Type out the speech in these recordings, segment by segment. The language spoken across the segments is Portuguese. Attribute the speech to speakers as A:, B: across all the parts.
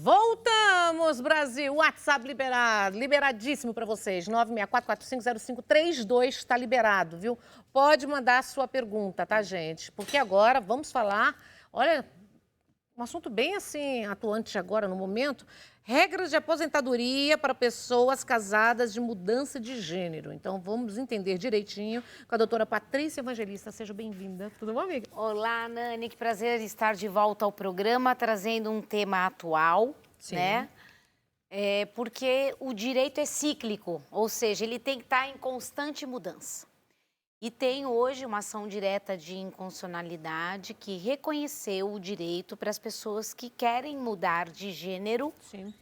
A: Voltamos, Brasil! WhatsApp liberado, liberadíssimo para vocês. 964-450532 está liberado, viu? Pode mandar a sua pergunta, tá, gente? Porque agora vamos falar, olha, um assunto bem assim, atuante agora no momento, regras de aposentadoria para pessoas casadas de mudança de gênero. Então, vamos entender direitinho com a doutora Patrícia Evangelista. Seja bem-vinda. Tudo bom, amiga?
B: Olá, Nani. Que prazer estar de volta ao programa, trazendo um tema atual,
A: Sim.
B: né? Porque o direito é cíclico, ou seja, ele tem que estar em constante mudança. E tem hoje uma ação direta de inconstitucionalidade que reconheceu o direito para as pessoas que querem mudar de gênero,
A: Sim.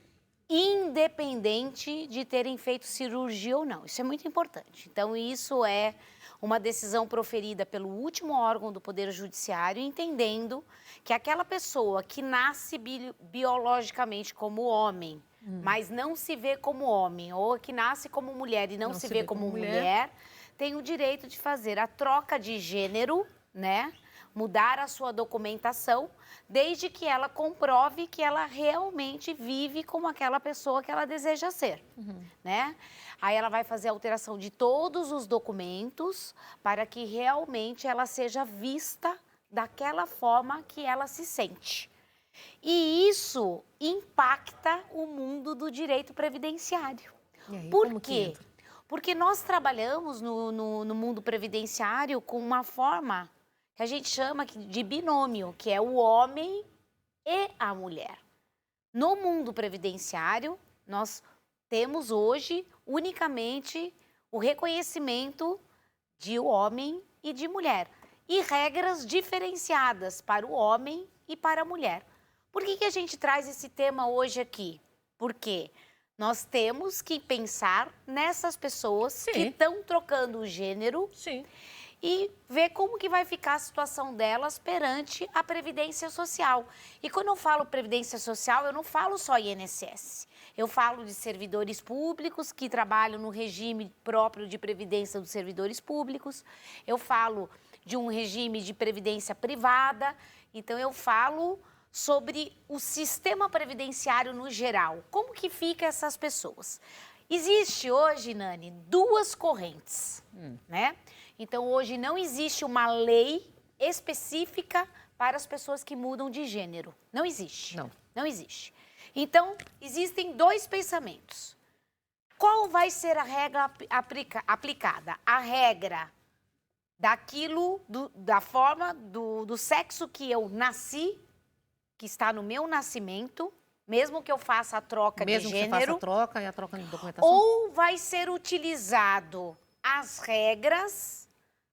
B: independente de terem feito cirurgia ou não. Isso é muito importante. Então, isso é uma decisão proferida pelo último órgão do Poder Judiciário, entendendo que aquela pessoa que nasce biologicamente como homem, mas não se vê como homem, ou que nasce como mulher e não se vê como mulher, tem o direito de fazer a troca de gênero, né? Mudar a sua documentação, desde que ela comprove que ela realmente vive como aquela pessoa que ela deseja ser, né? Aí ela vai fazer a alteração de todos os documentos para que realmente ela seja vista daquela forma que ela se sente. E isso impacta o mundo do direito previdenciário.
A: E aí,
B: Por
A: como que
B: quê?
A: entra?
B: Porque nós trabalhamos no mundo previdenciário com uma forma que a gente chama de binômio, que é o homem e a mulher. No mundo previdenciário, nós temos hoje unicamente o reconhecimento de homem e de mulher e regras diferenciadas para o homem e para a mulher. Por que a gente traz esse tema hoje aqui? Porque nós temos que pensar nessas pessoas que estão trocando o gênero.
A: Sim.
B: E ver como que vai ficar a situação delas perante a Previdência Social. E quando eu falo Previdência Social, eu não falo só INSS. Eu falo de servidores públicos que trabalham no regime próprio de previdência dos servidores públicos. Eu falo de um regime de previdência privada. Então, eu falo sobre o sistema previdenciário no geral. Como que fica essas pessoas? Existe hoje, Nani, duas correntes, né? Então, hoje não existe uma lei específica para as pessoas que mudam de gênero. Não existe. Não existe. Então, existem dois pensamentos. Qual vai ser a regra aplicada? A regra daquilo, da forma, do sexo que eu nasci, que está no meu nascimento, mesmo que eu faça a troca de gênero.
A: Mesmo que você faça a troca e a troca de documentação?
B: Ou vai ser utilizado as regras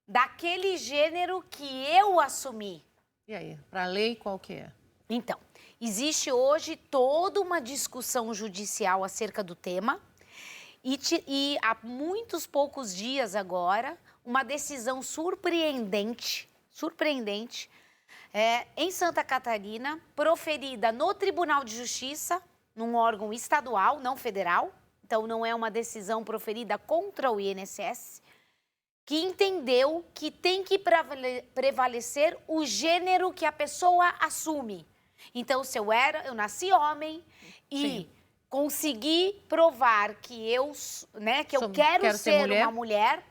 B: daquele gênero que eu assumi.
A: E aí, para a lei, qual que é?
B: Então, existe hoje toda uma discussão judicial acerca do tema e há muitos poucos dias agora, uma decisão surpreendente, em Santa Catarina, proferida no Tribunal de Justiça, num órgão estadual, não federal, então não é uma decisão proferida contra o INSS, que entendeu que tem que prevalecer o gênero que a pessoa assume. Então, se eu nasci homem e consegui provar que eu quero ser uma mulher,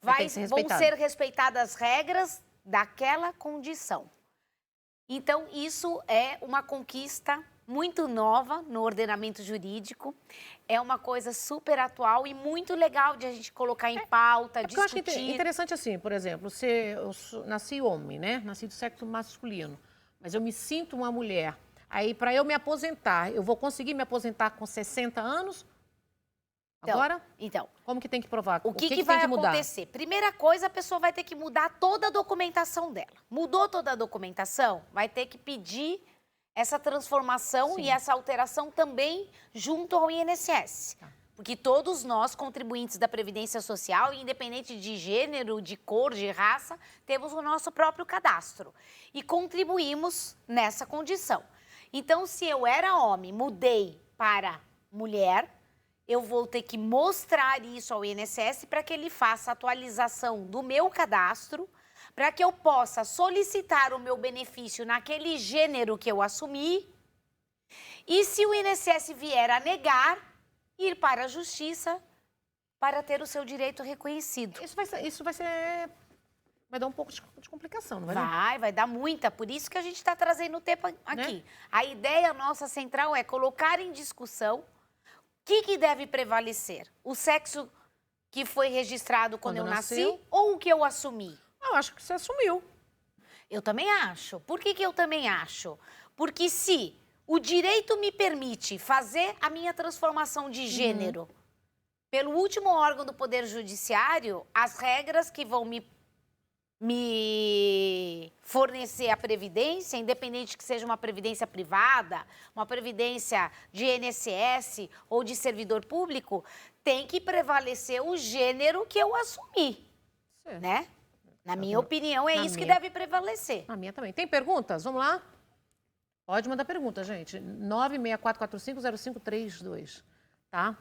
B: vão ser respeitadas as regras daquela condição. Então, isso é uma conquista muito nova no ordenamento jurídico, é uma coisa super atual e muito legal de a gente colocar em pauta, discutir.
A: Eu acho que é interessante assim, por exemplo, eu nasci homem, né? Nasci do sexo masculino, mas eu me sinto uma mulher. Aí, para eu me aposentar, eu vou conseguir me aposentar com 60 anos? Agora?
B: Então,
A: como que tem que provar?
B: O que vai acontecer? Primeira coisa, a pessoa vai ter que mudar toda a documentação dela. Mudou toda a documentação, vai ter que pedir essa transformação e essa alteração também junto ao INSS. Porque todos nós, contribuintes da Previdência Social, independente de gênero, de cor, de raça, temos o nosso próprio cadastro. E contribuímos nessa condição. Então, se eu era homem, mudei para mulher, eu vou ter que mostrar isso ao INSS para que ele faça a atualização do meu cadastro, para que eu possa solicitar o meu benefício naquele gênero que eu assumi E se o INSS vier a negar, ir para a justiça para ter o seu direito reconhecido.
A: Vai dar um pouco de complicação, não vai?
B: Vai dar muita. Por isso que a gente está trazendo o tema aqui. Né? A ideia nossa central é colocar em discussão o que deve prevalecer. O sexo que foi registrado quando eu nasci ou o que eu assumi?
A: Eu acho que você assumiu.
B: Eu também acho. Por que eu também acho? Porque se o direito me permite fazer a minha transformação de gênero pelo último órgão do Poder Judiciário, as regras que vão me fornecer a previdência, independente que seja uma previdência privada, uma previdência de INSS ou de servidor público, tem que prevalecer o gênero que eu assumi, né? Na minha opinião, é isso que deve prevalecer.
A: Na minha também. Tem perguntas? Vamos lá? Pode mandar pergunta, gente. 964450532, tá?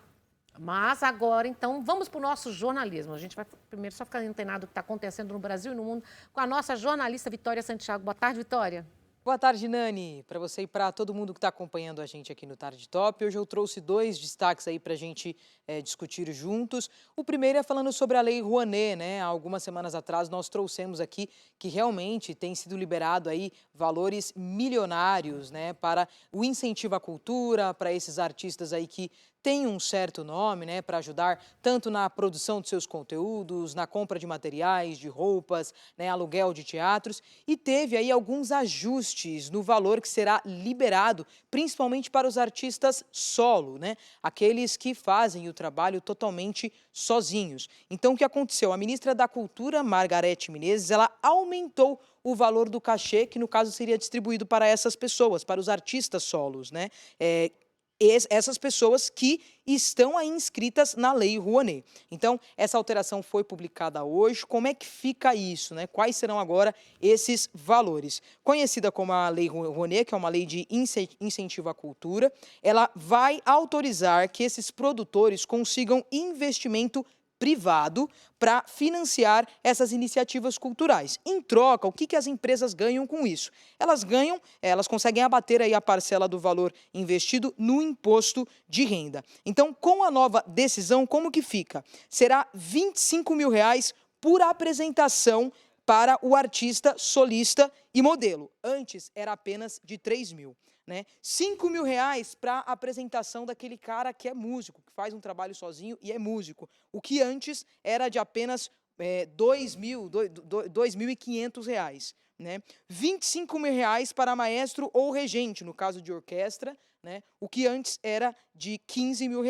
A: Mas agora, então, vamos para o nosso jornalismo. A gente vai primeiro só ficar antenado do que está acontecendo no Brasil e no mundo com a nossa jornalista Vitória Santiago. Boa tarde, Vitória.
C: Boa tarde, Nani. Para você e para todo mundo que está acompanhando a gente aqui no Tarde Top. Hoje eu trouxe 2 destaques aí para a gente discutir juntos. O primeiro é falando sobre a Lei Rouanet, né? Há algumas semanas atrás nós trouxemos aqui que realmente tem sido liberado aí valores milionários, né? Para o incentivo à cultura, para esses artistas aí que tem um certo nome, né, para ajudar tanto na produção de seus conteúdos, na compra de materiais, de roupas, né, aluguel de teatros, e teve aí alguns ajustes no valor que será liberado, principalmente para os artistas solo, né, aqueles que fazem o trabalho totalmente sozinhos. Então, o que aconteceu? A ministra da Cultura, Margarete Menezes, ela aumentou o valor do cachê, que no caso seria distribuído para essas pessoas, para os artistas solos, né, essas pessoas que estão aí inscritas na Lei Rouanet. Então, essa alteração foi publicada hoje. Como é que fica isso, né? Quais serão agora esses valores? Conhecida como a Lei Rouanet, que é uma lei de incentivo à cultura, ela vai autorizar que esses produtores consigam investimento privado para financiar essas iniciativas culturais. Em troca, o que as empresas ganham com isso? Elas conseguem abater aí a parcela do valor investido no imposto de renda. Então, com a nova decisão, como que fica? Será R$25 mil por apresentação para o artista, solista e modelo. Antes era apenas de 3 mil. Né? R$5 mil para a apresentação daquele cara que é músico, que faz um trabalho sozinho e é músico. O que antes era de apenas R$2.500. Né? R$25 mil para maestro ou regente, no caso de orquestra, né? O que antes era de R$15 mil.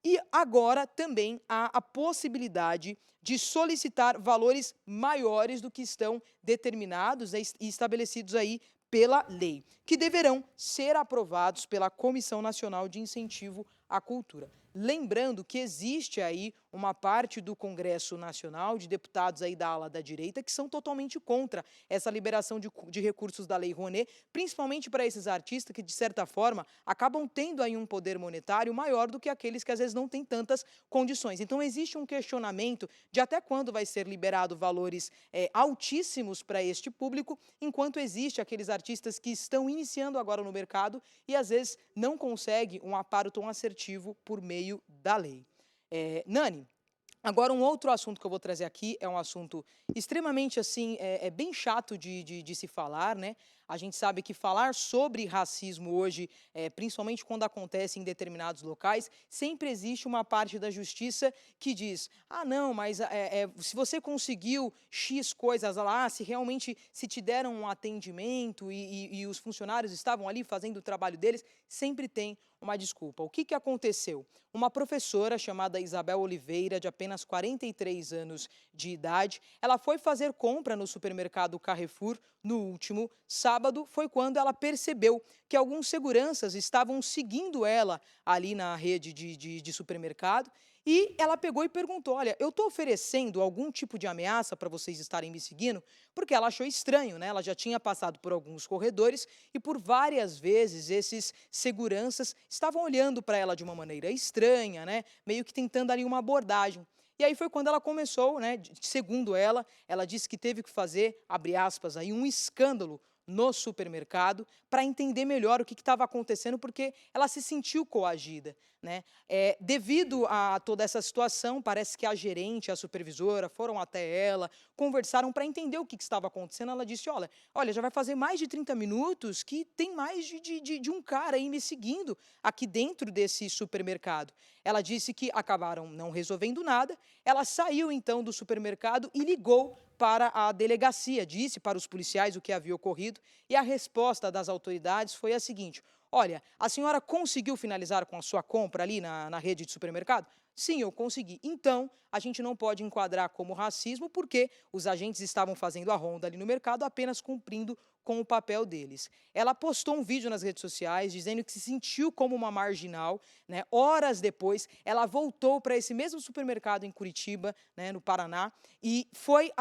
C: E agora também há a possibilidade de solicitar valores maiores do que estão determinados e estabelecidos aí pela lei, que deverão ser aprovados pela Comissão Nacional de Incentivo à Cultura. Lembrando que existe aí uma parte do Congresso Nacional, de deputados aí da ala da direita, que são totalmente contra essa liberação de recursos da Lei Rouanet, principalmente para esses artistas que, de certa forma, acabam tendo aí um poder monetário maior do que aqueles que, às vezes, não têm tantas condições. Então, existe um questionamento de até quando vai ser liberado valores altíssimos para este público, enquanto existe aqueles artistas que estão iniciando agora no mercado e, às vezes, não conseguem um amparo tão assertivo por meio da lei. Nani, agora um outro assunto que eu vou trazer aqui é um assunto extremamente assim, bem chato de se falar, né? A gente sabe que falar sobre racismo hoje, principalmente quando acontece em determinados locais, sempre existe uma parte da justiça que diz, ah não, mas se você conseguiu X coisas lá, se realmente se te deram um atendimento e os funcionários estavam ali fazendo o trabalho deles, sempre tem uma desculpa. O que aconteceu? Uma professora chamada Isabel Oliveira, de apenas 43 anos de idade, ela foi fazer compra no supermercado Carrefour no último sábado. Foi quando ela percebeu que alguns seguranças estavam seguindo ela ali na rede de supermercado. E ela pegou e perguntou, olha, eu estou oferecendo algum tipo de ameaça para vocês estarem me seguindo? Porque ela achou estranho, né? Ela já tinha passado por alguns corredores e por várias vezes esses seguranças estavam olhando para ela de uma maneira estranha, né? Meio que tentando ali uma abordagem. E aí foi quando ela começou, né? Segundo ela disse que teve que fazer, abre aspas, aí, um escândalo no supermercado para entender melhor o que estava acontecendo, porque ela se sentiu coagida, né? Devido a toda essa situação, parece que a gerente, a supervisora foram até ela, conversaram para entender o que estava acontecendo. Ela disse: olha, já vai fazer mais de 30 minutos que tem mais de um cara aí me seguindo aqui dentro desse supermercado. Ela disse que acabaram não resolvendo nada. Ela saiu então do supermercado e ligou para a delegacia, disse para os policiais o que havia ocorrido, e a resposta das autoridades foi a seguinte: olha, a senhora conseguiu finalizar com a sua compra ali na rede de supermercado? Sim, eu consegui. Então, a gente não pode enquadrar como racismo, porque os agentes estavam fazendo a ronda ali no mercado, apenas cumprindo com o papel deles. Ela postou um vídeo nas redes sociais dizendo que se sentiu como uma marginal, né? Horas depois, ela voltou para esse mesmo supermercado em Curitiba, né, no Paraná, e foi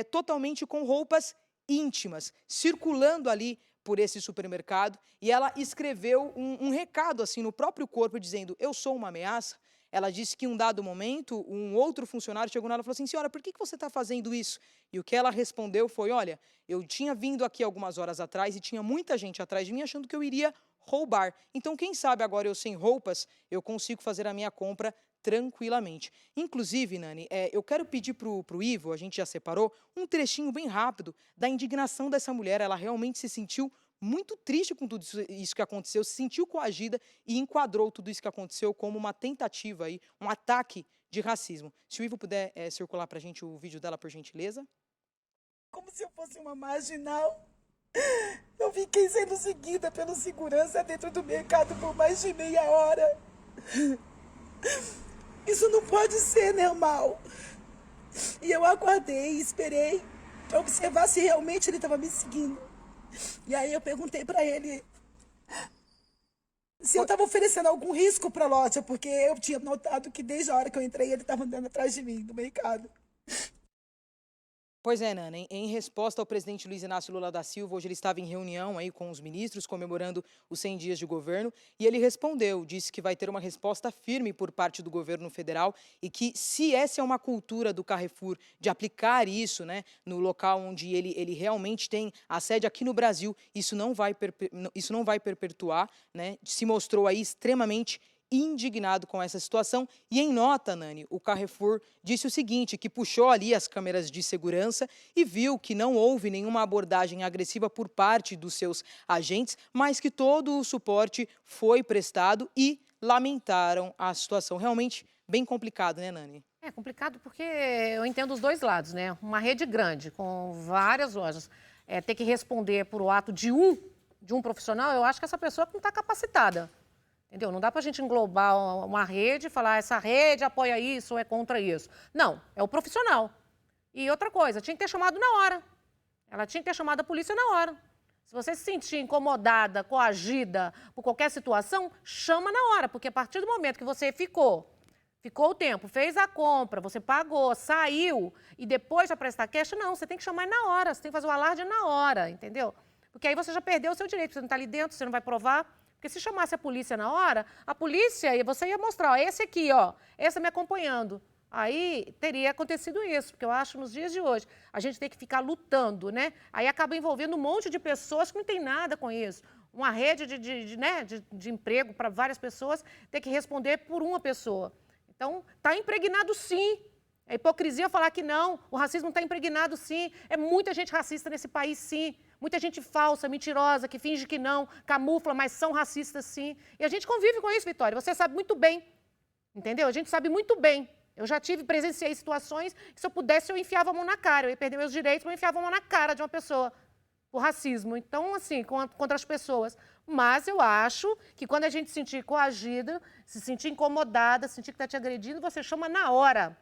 C: totalmente com roupas íntimas, circulando ali por esse supermercado, e ela escreveu um recado assim no próprio corpo dizendo: eu sou uma ameaça. Ela disse que em um dado momento, um outro funcionário chegou nela e falou assim: senhora, por que você está fazendo isso? E o que ela respondeu foi: olha, eu tinha vindo aqui algumas horas atrás e tinha muita gente atrás de mim achando que eu iria roubar. Então, quem sabe agora eu sem roupas, eu consigo fazer a minha compra tranquilamente. Inclusive, Nani, eu quero pedir para o Ivo, a gente já separou, um trechinho bem rápido da indignação dessa mulher. Ela realmente se sentiu muito triste com tudo isso que aconteceu, se sentiu coagida e enquadrou tudo isso que aconteceu como uma tentativa, aí, um ataque de racismo. Se o Ivo puder circular para a gente o vídeo dela, por gentileza.
D: Como se eu fosse uma marginal. Eu fiquei sendo seguida pelo segurança dentro do mercado por mais de meia hora. Isso não pode ser normal. E eu aguardei, esperei para observar se realmente ele estava me seguindo. E aí eu perguntei para ele se eu estava oferecendo algum risco para a loja, porque eu tinha notado que desde a hora que eu entrei ele estava andando atrás de mim no mercado.
C: Pois é, Nana, em resposta ao presidente Luiz Inácio Lula da Silva, hoje ele estava em reunião aí com os ministros, comemorando os 100 dias de governo, e ele respondeu, disse que vai ter uma resposta firme por parte do governo federal e que, se essa é uma cultura do Carrefour de aplicar isso, né, no local onde ele realmente tem a sede aqui no Brasil, isso não vai perpetuar, né, se mostrou aí extremamente indignado com essa situação. E em nota, Nani, o Carrefour disse o seguinte, que puxou ali as câmeras de segurança e viu que não houve nenhuma abordagem agressiva por parte dos seus agentes, mas que todo o suporte foi prestado e lamentaram a situação. Realmente bem complicado, né, Nani?
A: É complicado porque eu entendo os dois lados, né? Uma rede grande, com várias lojas, ter que responder por o ato de um profissional, eu acho que essa pessoa não está capacitada. Entendeu? Não dá para a gente englobar uma rede e falar essa rede apoia isso ou é contra isso. Não, é o profissional. E outra coisa, tinha que ter chamado na hora. Ela tinha que ter chamado a polícia na hora. Se você se sentir incomodada, coagida por qualquer situação, chama na hora, porque a partir do momento que você ficou o tempo, fez a compra, você pagou, saiu e depois já prestar queixa, não, você tem que chamar na hora, você tem que fazer o alarde na hora, entendeu? Porque aí você já perdeu o seu direito, você não está ali dentro, você não vai provar. Porque se chamasse a polícia na hora, a polícia, você ia mostrar, ó, esse aqui, ó, esse me acompanhando. Aí teria acontecido isso, porque eu acho nos dias de hoje, a gente tem que ficar lutando, né? Aí acaba envolvendo um monte de pessoas que não tem nada com isso. Uma rede de emprego para várias pessoas, tem que responder por uma pessoa. Então, está impregnado sim. É hipocrisia falar que não, o racismo está impregnado sim. É muita gente racista nesse país sim. Muita gente falsa, mentirosa, que finge que não, camufla, mas são racistas sim. E a gente convive com isso, Vitória, você sabe muito bem, entendeu? A gente sabe muito bem. Eu já presenciei situações que se eu pudesse eu enfiava a mão na cara, eu ia perder meus direitos, mas eu enfiava a mão na cara de uma pessoa por racismo. Então, assim, contra as pessoas. Mas eu acho que quando a gente se sentir coagida, se sentir incomodada, sentir que está te agredindo, você chama na hora.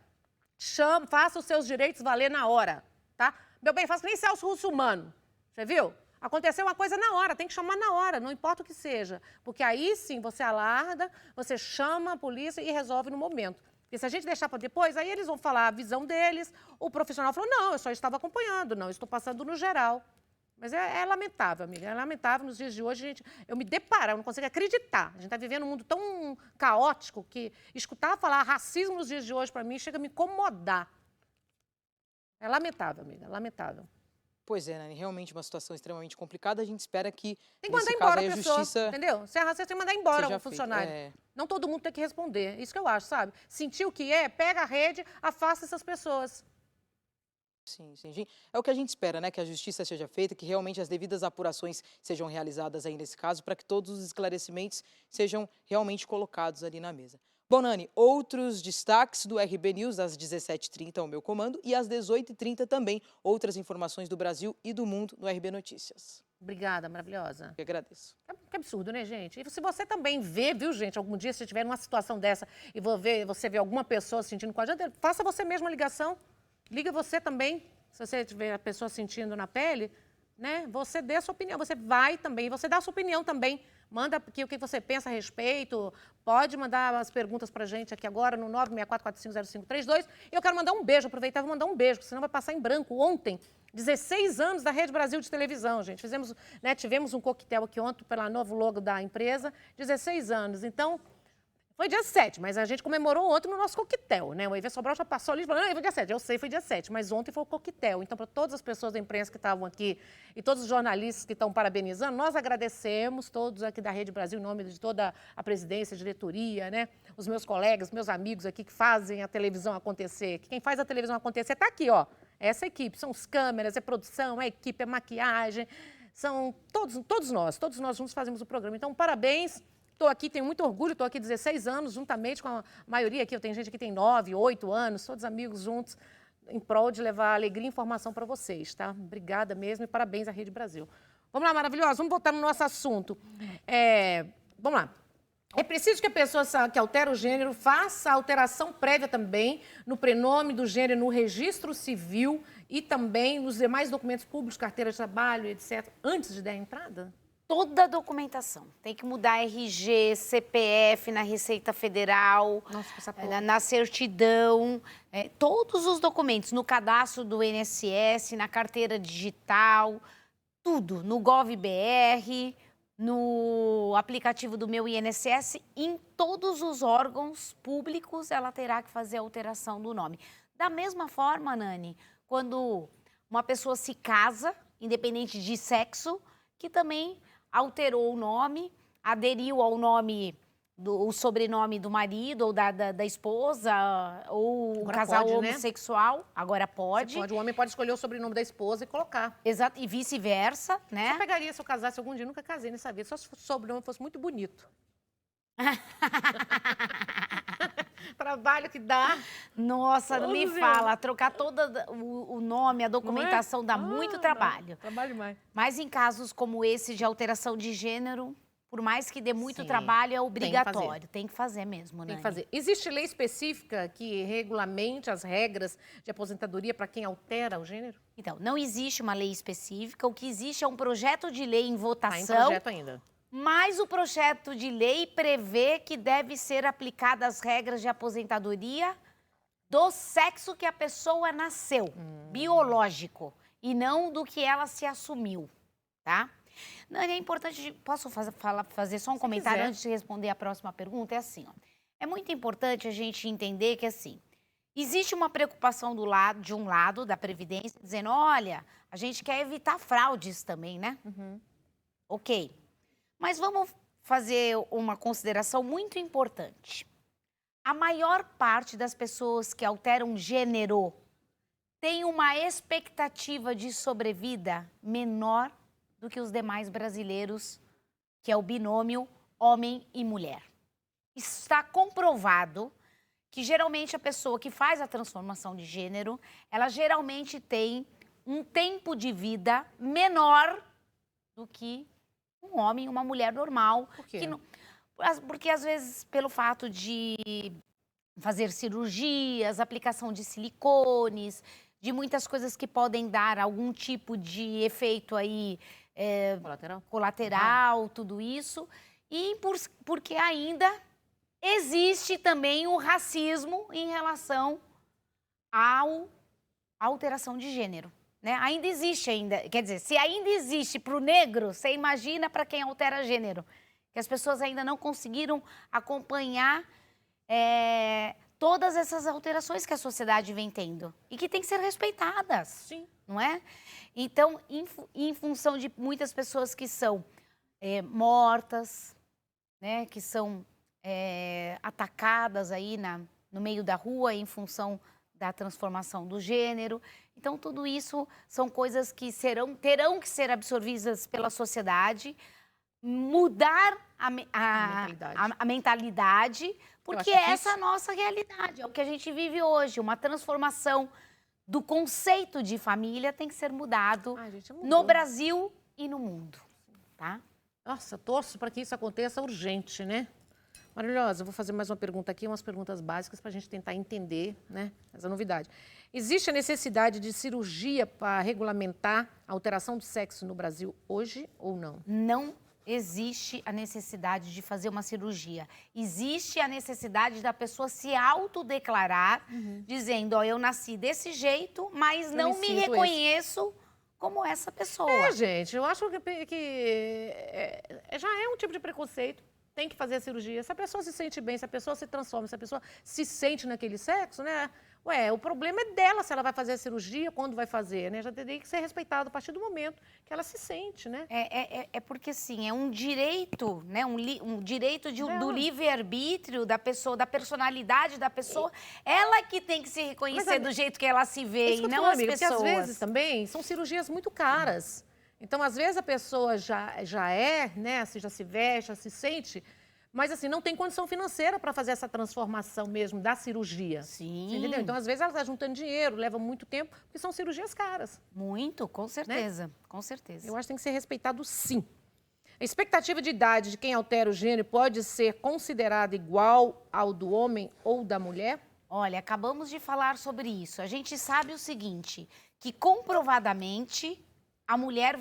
A: Faça os seus direitos valer na hora, tá? Meu bem, faça nem Celso Russomano. Você viu? Aconteceu uma coisa na hora, tem que chamar na hora, não importa o que seja. Porque aí sim você alarda, você chama a polícia e resolve no momento. Porque se a gente deixar para depois, aí eles vão falar a visão deles, o profissional falou, não, eu só estava acompanhando, não, estou passando no geral. Mas é lamentável, amiga, é lamentável nos dias de hoje, eu me deparo, eu não consigo acreditar. A gente está vivendo um mundo tão caótico que escutar falar racismo nos dias de hoje, para mim, chega a me incomodar. É lamentável, amiga, é lamentável.
C: Pois é, Nani, realmente uma situação extremamente complicada. A gente espera que,
A: Tem que
C: nesse
A: mandar
C: caso,
A: embora
C: aí,
A: a
C: a
A: pessoa,
C: justiça
A: entendeu? Se arrasar, você tem que mandar embora
C: seja
A: o
C: feita.
A: funcionário.
C: É,
A: Não todo mundo tem que responder. Isso que eu acho, sabe? Sentiu o que é, pega a rede, afasta essas pessoas.
C: sim, sim. É o que a gente espera, né? Que a justiça seja feita, que realmente as devidas apurações sejam realizadas aí nesse caso, para que todos os esclarecimentos sejam realmente colocados ali na mesa. Bom, Nani, outros destaques do RB News às 17h30 ao meu comando e às 18h30 também outras informações do Brasil e do mundo no RB Notícias.
A: Obrigada, maravilhosa.
C: Eu agradeço.
A: Que absurdo, né, gente? E se você também vê, viu, gente, algum dia se estiver numa situação dessa e você vê alguma pessoa sentindo com a gente, faça você mesma a ligação. Liga você também, se você tiver a pessoa sentindo na pele, né? Você dê a sua opinião, você vai também, você dá a sua opinião também. Manda aqui o que você pensa a respeito, pode mandar as perguntas pra gente aqui agora no 964450532. E eu quero mandar um beijo, aproveitar e vou mandar um beijo, senão vai passar em branco. Ontem, 16 anos da Rede Brasil de televisão, gente. Tivemos um coquetel aqui ontem pela novo logo da empresa, 16 anos. Então, foi dia 7, mas a gente comemorou ontem no nosso coquetel, né? O Ivê Sobral já passou ali e falou, foi dia 7. Eu sei, foi dia 7, mas ontem foi o coquetel. Então, para todas as pessoas da imprensa que estavam aqui e todos os jornalistas que estão parabenizando, nós agradecemos todos aqui da Rede Brasil, em nome de toda a presidência, a diretoria, né? Os meus colegas, meus amigos aqui que fazem a televisão acontecer. Quem faz a televisão acontecer está aqui, ó. Essa equipe, são os câmeras, é produção, é equipe, é maquiagem, são todos nós juntos fazemos o programa. Então, parabéns. Estou aqui, tenho muito orgulho, estou aqui 16 anos, juntamente com a maioria aqui. Tem gente aqui que tem 9, 8 anos, todos amigos juntos, em prol de levar alegria e informação para vocês, tá? Obrigada mesmo e parabéns à Rede Brasil. Vamos lá, maravilhosa, vamos voltar no nosso assunto. Vamos lá. É preciso que a pessoa que altera o gênero faça a alteração prévia também no prenome do gênero no registro civil e também nos demais documentos públicos, carteira de trabalho, etc., antes de dar a entrada?
B: Toda a documentação. Tem que mudar RG, CPF na Receita Federal, na certidão, todos os documentos, no cadastro do INSS, na carteira digital, tudo, no GovBR, no aplicativo do meu INSS, em todos os órgãos públicos ela terá que fazer a alteração do nome. Da mesma forma, Nani, quando uma pessoa se casa, independente de sexo, que também alterou o nome, aderiu ao nome, o sobrenome do marido ou da esposa, ou o casal
A: pode,
B: homossexual, né? Agora pode.
A: O homem pode escolher o sobrenome da esposa e colocar.
B: Exato, e vice-versa, né?
A: Eu pegaria se eu casasse algum dia, nunca casei nessa vida, só se o sobrenome fosse muito bonito. Trabalho que dá.
B: Nossa, não me fala. Trocar todo o nome, a documentação dá muito trabalho.
A: Trabalho demais.
B: Mas em casos como esse de alteração de gênero, por mais que dê muito trabalho, é obrigatório. Tem que fazer mesmo, né?
A: Tem que fazer. Existe lei específica que regulamente as regras de aposentadoria para quem altera o gênero?
B: Então, não existe uma lei específica. O que existe é um projeto de lei em votação.
A: Tá em projeto ainda.
B: Mas o projeto de lei prevê que deve ser aplicadas as regras de aposentadoria do sexo que a pessoa nasceu, biológico, e não do que ela se assumiu, tá? Nani, é importante, posso fazer só um comentário antes de responder a próxima pergunta? É assim, ó, é muito importante a gente entender que, assim, existe uma preocupação de um lado da Previdência, dizendo, olha, a gente quer evitar fraudes também, né? Ok. Mas vamos fazer uma consideração muito importante. A maior parte das pessoas que alteram gênero tem uma expectativa de sobrevida menor do que os demais brasileiros, que é o binômio homem e mulher. Está comprovado que geralmente a pessoa que faz a transformação de gênero, ela geralmente tem um tempo de vida menor do que um homem e uma mulher normal.
A: Por quê?
B: Porque, às vezes, pelo fato de fazer cirurgias, aplicação de silicones, de muitas coisas que podem dar algum tipo de efeito aí colateral, tudo isso. E porque ainda existe também o racismo em relação à alteração de gênero. Né? Ainda existe, quer dizer, se ainda existe para o negro, você imagina para quem altera gênero. Que as pessoas ainda não conseguiram acompanhar todas essas alterações que a sociedade vem tendo. E que tem que ser respeitadas, não é? Então, em função de muitas pessoas que são mortas, né, que são atacadas aí no meio da rua em função da transformação do gênero. Então, tudo isso são coisas que terão que ser absorvidas pela sociedade, mudar a mentalidade, porque essa é a nossa realidade, é o que a gente vive hoje. Uma transformação do conceito de família tem que ser mudado no Brasil e no mundo, tá?
A: Nossa, torço para que isso aconteça urgente, né? Maravilhosa, eu vou fazer mais uma pergunta aqui, umas perguntas básicas para a gente tentar entender, né, essa novidade. Existe a necessidade de cirurgia para regulamentar a alteração do sexo no Brasil hoje ou não?
B: Não existe a necessidade de fazer uma cirurgia. Existe a necessidade da pessoa se autodeclarar, dizendo, ó, eu nasci desse jeito, mas não me reconheço como essa pessoa.
A: Gente, eu acho que já é um tipo de preconceito. Tem que fazer a cirurgia. Se a pessoa se sente bem, se a pessoa se transforma, se a pessoa se sente naquele sexo, né? Ué, o problema é dela se ela vai fazer a cirurgia, quando vai fazer, né? Já teria que ser respeitado a partir do momento que ela se sente, né?
B: É porque, sim, é um direito, né? Um direito do livre-arbítrio da pessoa, da personalidade da pessoa. Ela que tem que se reconhecer do jeito que ela se vê e não as pessoas.
A: Porque às vezes também são cirurgias muito caras. Então, às vezes, a pessoa já é, né, assim, já se veste, já se sente, mas, assim, não tem condição financeira para fazer essa transformação mesmo da cirurgia.
B: Sim.
A: Você entendeu? Então, às vezes, ela está juntando dinheiro, leva muito tempo, porque são cirurgias caras.
B: Muito, com certeza, né? Com certeza.
A: Eu acho que tem que ser respeitado, sim. A expectativa de idade de quem altera o gênero pode ser considerada igual ao do homem ou da mulher?
B: Olha, acabamos de falar sobre isso. A gente sabe o seguinte, que comprovadamente a mulher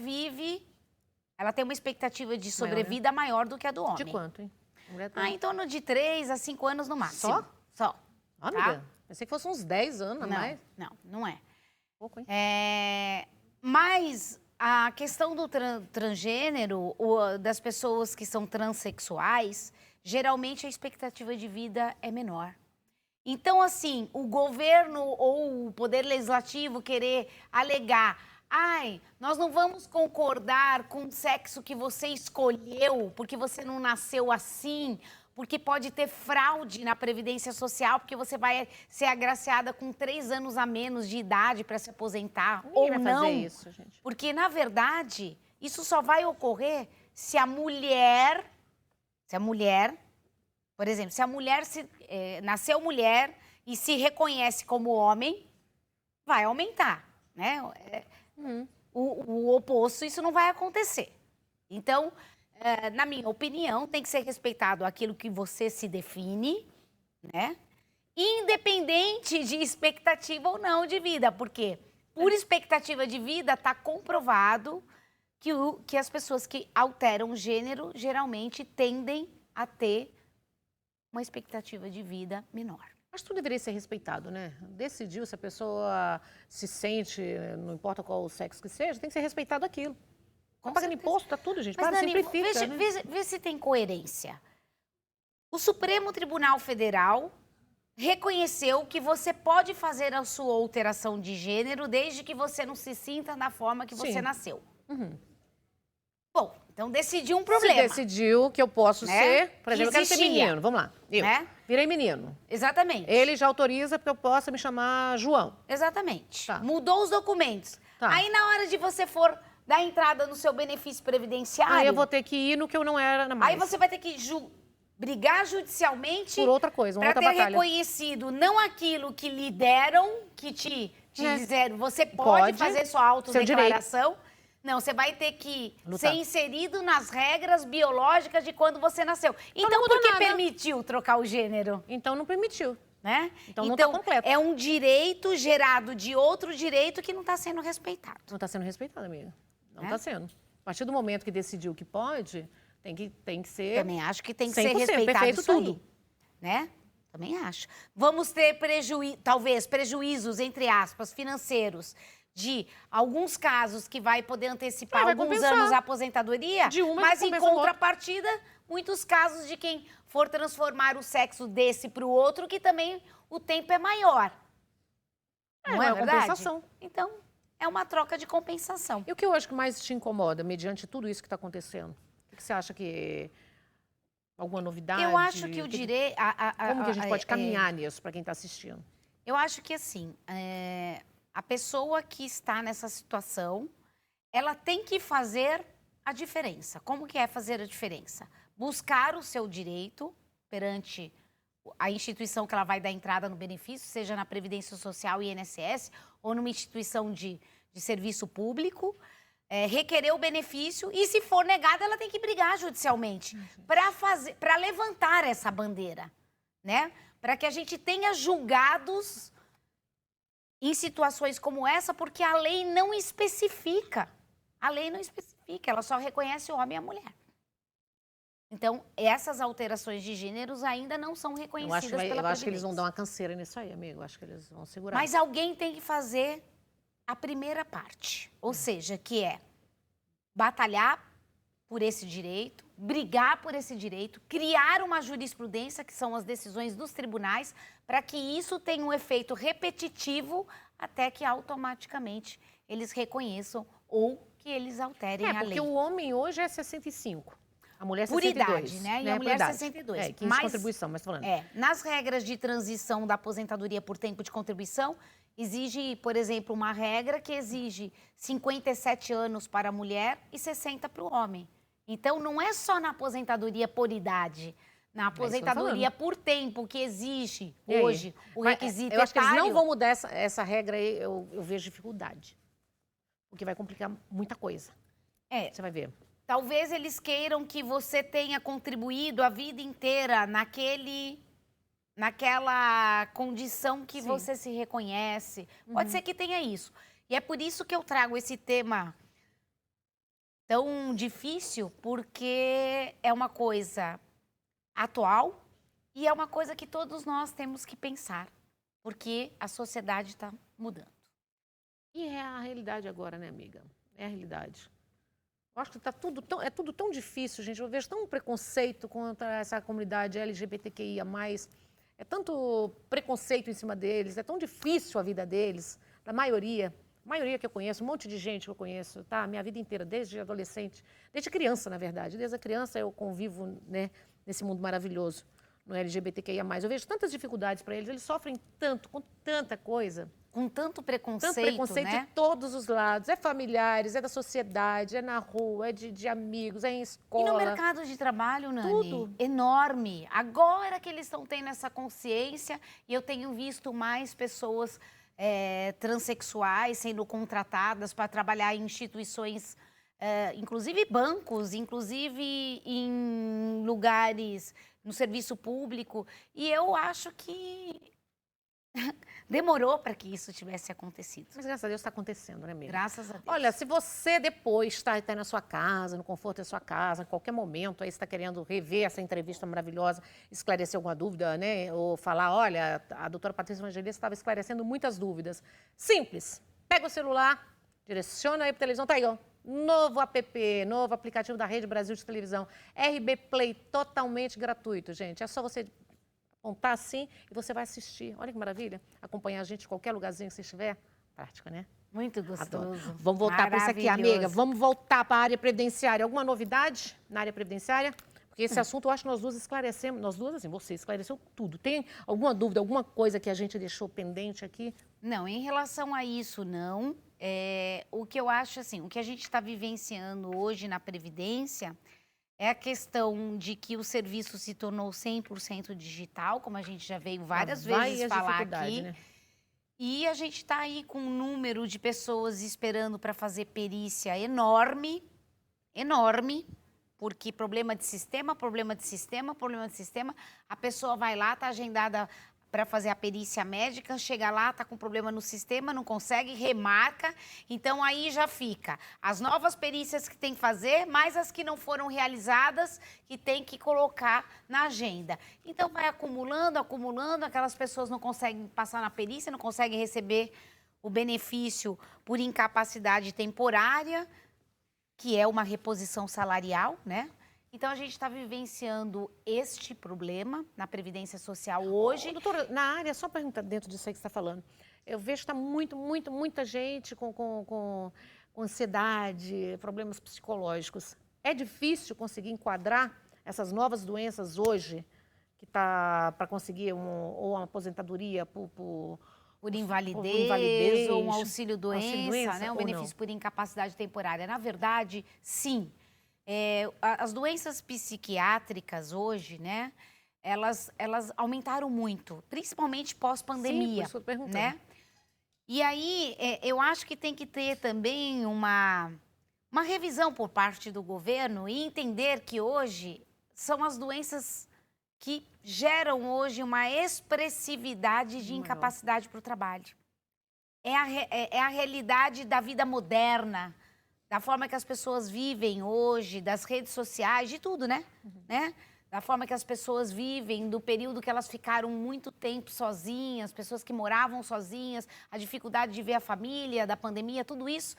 B: ela tem uma expectativa de sobrevida maior do que a do homem.
A: De quanto, hein?
B: Em torno de 3 a 5 anos no máximo.
A: Só?
B: Só.
A: Amiga, pensei que fosse uns 10 anos a mais.
B: Não é.
A: Pouco, hein?
B: Mas a questão do transgênero, das pessoas que são transexuais, geralmente a expectativa de vida é menor. Então, assim, o governo ou o poder legislativo querer alegar: ai, nós não vamos concordar com o sexo que você escolheu, porque você não nasceu assim, porque pode ter fraude na Previdência Social, porque você vai ser agraciada com 3 anos a menos de idade para se aposentar, ou
A: vai
B: não.
A: Fazer isso, gente.
B: Porque, na verdade, isso só vai ocorrer se a mulher, por exemplo, se a mulher nasceu mulher e se reconhece como homem, vai aumentar, né? O oposto, isso não vai acontecer. Então, na minha opinião, tem que ser respeitado aquilo que você se define, né? Independente de expectativa ou não de vida, porque por expectativa de vida está comprovado que as pessoas que alteram o gênero geralmente tendem a ter uma expectativa de vida menor.
A: Mas tudo deveria ser respeitado, né? Decidiu se a pessoa se sente, não importa qual o sexo que seja, tem que ser respeitado aquilo. Tá pagando imposto, tá tudo, gente.
B: Mas, Dani,
A: simplifica, né?
B: vê se tem coerência. O Supremo Tribunal Federal reconheceu que você pode fazer a sua alteração de gênero desde que você não se sinta da forma que você nasceu. Bom, então decidiu um problema.
A: Se decidiu que eu posso ser, por exemplo, eu quero ser menino, vamos lá. Eu virei menino.
B: Exatamente.
A: Ele já autoriza porque eu possa me chamar João.
B: Exatamente.
A: Tá.
B: Mudou os documentos.
A: Tá.
B: Aí na hora de você for dar entrada no seu benefício previdenciário...
A: Aí eu vou ter que ir no que eu não era mais.
B: Aí você vai ter que brigar judicialmente...
A: Por outra coisa, uma outra batalha.
B: Para ter reconhecido não aquilo que lhe deram, que te disseram, você pode fazer sua autodeclaração. Não, você vai ter que ser inserido nas regras biológicas de quando você nasceu. Então, por que permitiu trocar o gênero?
A: Então, não permitiu.
B: Né?
A: Então, não está completo.
B: É um direito gerado de outro direito que não está sendo respeitado.
A: Não está sendo respeitado, amiga. Não está sendo. A partir do momento que decidiu que pode, tem que ser...
B: Também acho que tem que ser respeitado isso tudo. Aí, né? Também acho. Vamos ter talvez prejuízos, entre aspas, financeiros, de alguns casos que vai poder antecipar alguns anos a aposentadoria, mas em contrapartida, muitos casos de quem for transformar o sexo desse para o outro, que também o tempo é maior. Não é verdade?
A: Compensação.
B: Então, é uma troca de compensação.
A: E o que eu acho que mais te incomoda, mediante tudo isso que está acontecendo? O que você acha que... Alguma novidade?
B: Eu acho que o direito...
A: Como que a gente pode caminhar nisso para quem está assistindo?
B: Eu acho que, assim, a pessoa que está nessa situação, ela tem que fazer a diferença. Como que é fazer a diferença? Buscar o seu direito perante a instituição que ela vai dar entrada no benefício, seja na Previdência Social e INSS, ou numa instituição de serviço público, requerer o benefício e, se for negada, ela tem que brigar judicialmente para levantar essa bandeira, né? Para que a gente tenha julgados em situações como essa, porque a lei não especifica. A lei não especifica, ela só reconhece o homem e a mulher. Então, essas alterações de gêneros ainda não são reconhecidas pela Previdência.
A: Eu acho que eles vão dar uma canseira nisso aí, amigo. Eu acho que eles vão segurar.
B: Mas alguém tem que fazer a primeira parte, ou seja, que é batalhar por esse direito, brigar por esse direito, criar uma jurisprudência, que são as decisões dos tribunais, para que isso tenha um efeito repetitivo até que automaticamente eles reconheçam ou que eles alterem a lei.
A: Porque o homem hoje é 65. A mulher é
B: por
A: 62.
B: idade, né? E a mulher 62.
A: 15 de contribuição, mas falando.
B: Nas regras de transição da aposentadoria por tempo de contribuição, exige, por exemplo, uma regra que exige 57 anos para a mulher e 60 para o homem. Então, não é só na aposentadoria por idade. Na aposentadoria por tempo, que exige hoje o requisito
A: eu acho que eles
B: etário.
A: não vão mudar essa regra aí, eu vejo dificuldade. Porque vai complicar muita coisa. Você vai ver.
B: Talvez eles queiram que você tenha contribuído a vida inteira naquela condição que você se reconhece. Pode ser que tenha isso. E é por isso que eu trago esse tema tão difícil, porque é uma coisa atual e é uma coisa que todos nós temos que pensar, porque a sociedade está mudando.
A: E é a realidade agora, né, amiga? É a realidade. Eu acho que tá tudo tão difícil, gente. Eu vejo tão preconceito contra essa comunidade LGBTQIA+. É tanto preconceito em cima deles, é tão difícil a vida deles, da maioria que eu conheço, um monte de gente que eu conheço, tá? Minha vida inteira, desde adolescente, desde criança, na verdade. Desde a criança eu convivo, né, nesse mundo maravilhoso, no LGBTQIA+. Eu vejo tantas dificuldades para eles sofrem tanto, com tanta coisa.
B: Com tanto preconceito,
A: né? De todos os lados. É familiares, é da sociedade, é na rua, é de amigos, é em escola.
B: E no mercado de trabalho, Nani?
A: Tudo.
B: Enorme. Agora que eles estão tendo essa consciência, e eu tenho visto mais pessoas transexuais sendo contratadas para trabalhar em instituições, inclusive bancos, inclusive em lugares no serviço público. E eu acho que demorou para que isso tivesse acontecido.
A: Mas graças a Deus está acontecendo, né, amiga?
B: Graças a Deus.
A: Olha, se você depois está na sua casa, no conforto da sua casa, em qualquer momento, aí está querendo rever essa entrevista maravilhosa, esclarecer alguma dúvida, né? Ou falar, olha, a doutora Patrícia Evangelista estava esclarecendo muitas dúvidas. Simples. Pega o celular, direciona aí para a televisão, tá aí, ó. Novo app, novo aplicativo da Rede Brasil de Televisão. RB Play, totalmente gratuito, gente. É só você apontar assim e você vai assistir. Olha que maravilha. Acompanhar a gente em qualquer lugarzinho que você estiver. Prática, né?
B: Muito gostoso.
A: Adoro. Vamos voltar para isso aqui, amiga. Vamos voltar para a área previdenciária. Alguma novidade na área previdenciária? Porque esse assunto eu acho que nós duas esclarecemos. Nós duas, assim, você esclareceu tudo. Tem alguma dúvida, alguma coisa que a gente deixou pendente aqui?
B: Não, em relação a isso, não. O que eu acho, assim, o que a gente está vivenciando hoje na Previdência é a questão de que o serviço se tornou 100% digital, como a gente já veio várias vezes falar aqui. Né? E a gente está aí com um número de pessoas esperando para fazer perícia enorme, porque problema de sistema, a pessoa vai lá, está agendada para fazer a perícia médica, chega lá, está com problema no sistema, não consegue, remarca, então aí já fica as novas perícias que tem que fazer, mais as que não foram realizadas, que tem que colocar na agenda. Então vai acumulando, aquelas pessoas não conseguem passar na perícia, não conseguem receber o benefício por incapacidade temporária, que é uma reposição salarial, né? Então, a gente está vivenciando este problema na Previdência Social hoje.
A: Doutora, na área, só perguntar dentro disso aí que você está falando, eu vejo que está muita gente com ansiedade, problemas psicológicos. É difícil conseguir enquadrar essas novas doenças hoje, que está para conseguir ou uma aposentadoria por
B: invalidez ou um auxílio-doença, né? Um
A: ou
B: benefício por incapacidade temporária. Na verdade, sim. As doenças psiquiátricas hoje, né? Elas aumentaram muito, principalmente pós-pandemia.
A: Sim, por isso eu tô perguntando.
B: Né? E aí, eu acho que tem que ter também uma revisão por parte do governo e entender que hoje são as doenças que geram hoje uma expressividade de incapacidade para o trabalho. É a realidade da vida moderna, da forma que as pessoas vivem hoje, das redes sociais, de tudo, né? Da forma que as pessoas vivem, do período que elas ficaram muito tempo sozinhas, pessoas que moravam sozinhas, a dificuldade de ver a família, da pandemia, tudo isso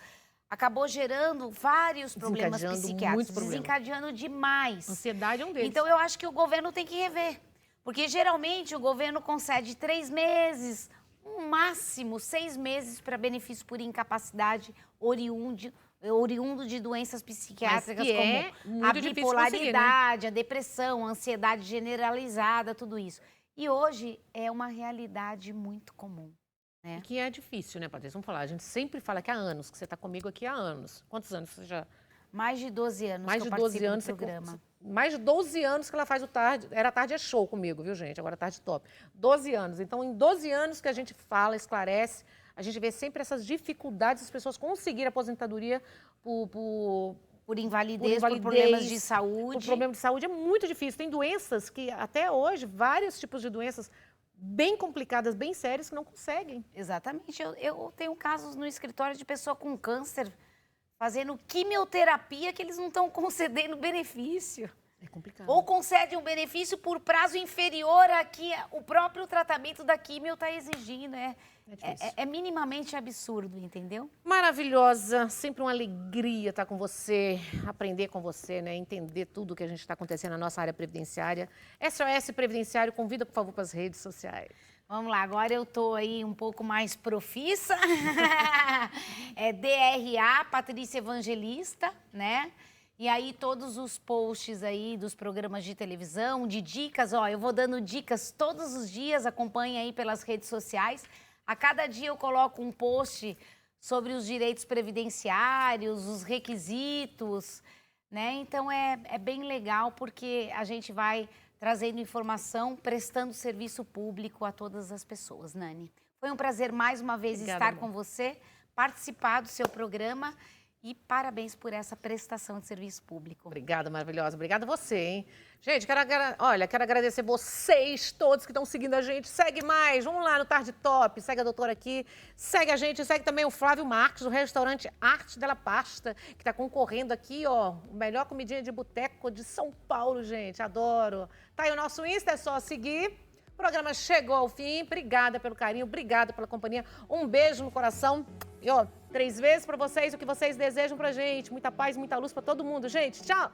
B: acabou gerando vários problemas psiquiátricos, desencadeando demais.
A: Ansiedade é um deles.
B: Então, eu acho que o governo tem que rever, porque geralmente o governo concede 3 meses, um máximo 6 meses para benefício por incapacidade oriundo de doenças psiquiátricas como a bipolaridade, a depressão, a ansiedade generalizada, tudo isso. E hoje é uma realidade muito comum.
A: E que é difícil, né, Patrícia? Vamos falar, a gente sempre fala que há anos, que você está comigo aqui há anos. Quantos anos você já...
B: Mais de 12 anos
A: mais
B: que
A: de
B: eu
A: 12
B: participo
A: anos
B: do programa.
A: Mais de 12 anos que ela faz o Tarde. Era Tarde é Show comigo, viu, gente? Agora Tarde Top. 12 anos. Então, em 12 anos que a gente fala, esclarece, a gente vê sempre essas dificuldades das pessoas conseguirem aposentadoria
B: por invalidez, por problemas de saúde.
A: Por problema de saúde é muito difícil. Tem doenças que, até hoje, vários tipos de doenças bem complicadas, bem sérias, que não conseguem.
B: Exatamente. Eu tenho casos no escritório de pessoa com câncer fazendo quimioterapia que eles não estão concedendo benefício.
A: É complicado.
B: Ou concedem um benefício por prazo inferior a que o próprio tratamento da quimio está exigindo. É minimamente absurdo, entendeu?
A: Maravilhosa, sempre uma alegria estar com você, aprender com você, né? Entender tudo o que a gente está acontecendo na nossa área previdenciária. SOS Previdenciário, convida, por favor, para as redes sociais.
B: Vamos lá, agora eu tô aí um pouco mais profissa. É DRA, Patrícia Evangelista, né? E aí todos os posts aí dos programas de televisão, de dicas, eu vou dando dicas todos os dias, acompanhe aí pelas redes sociais. A cada dia eu coloco um post sobre os direitos previdenciários, os requisitos, né? Então é bem legal porque a gente vai trazendo informação, prestando serviço público a todas as pessoas, Nani. Foi um prazer mais uma vez estar com você, participar do seu programa e parabéns por essa prestação de serviço público.
A: Obrigada, maravilhosa. Obrigada a você, hein? Gente, quero agradecer vocês todos que estão seguindo a gente. Segue mais, vamos lá no Tarde Top, segue a doutora aqui, segue a gente, segue também o Flávio Marques, do restaurante Arte della Pasta, que está concorrendo aqui, o melhor comidinha de boteco de São Paulo, gente, adoro. Tá aí o nosso Insta, é só seguir. O programa chegou ao fim, obrigada pelo carinho, obrigada pela companhia, um beijo no coração e 3 vezes para vocês o que vocês desejam pra gente, muita paz, muita luz para todo mundo, gente, tchau!